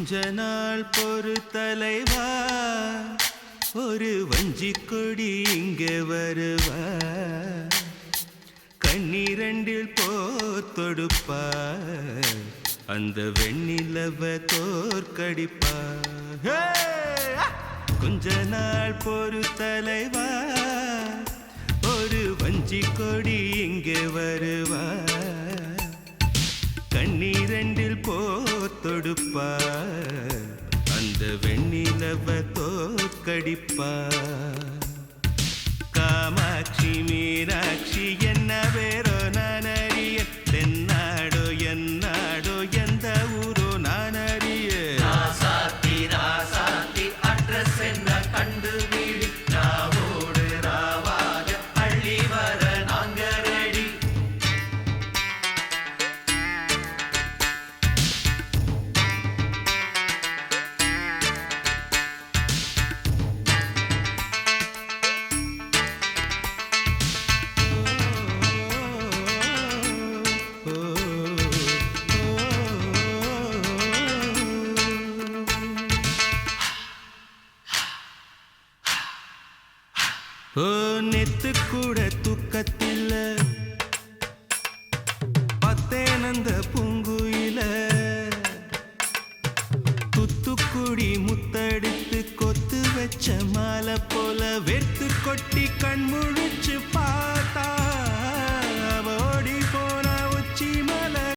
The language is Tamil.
கொஞ்ச நாள் பொறு தலைவா, ஒரு வஞ்சி கொடி இங்கே வருவா, கண்ணீரண்டில் போத்தொடுப்பா, அந்த வெண்ணிலவ தோற்கடிப்பா. கொஞ்ச நாள் பொறு தலைவா, ஒரு வஞ்சி கொடி இங்கே வருவா, கண்ணீரண்டில் போத்தொடுப்பா, அந்த வெண்ணிலவ தோற்கடிப்பா. காமாட்சி மீனாட்சி என்ன வேறோ நான் அறிய, தென்னாடோ என்னாடோ எந்த ஊரோ நான் அறிய. ராசாத்தி ராசாத்தி அட்ரஸ் என்ன கண்டுபிடி, ராவோடு ராவாக அள்ளி வர நாங்க ரெடி. ஓ நெத்து கூட தூக்கத்தில்ல, பத்தேனந்த பூங்குயில, துத்துக்குடி முத்தடித்து கொத்து வச்ச மாலை போல வெத்து கொட்டி கண்மூடி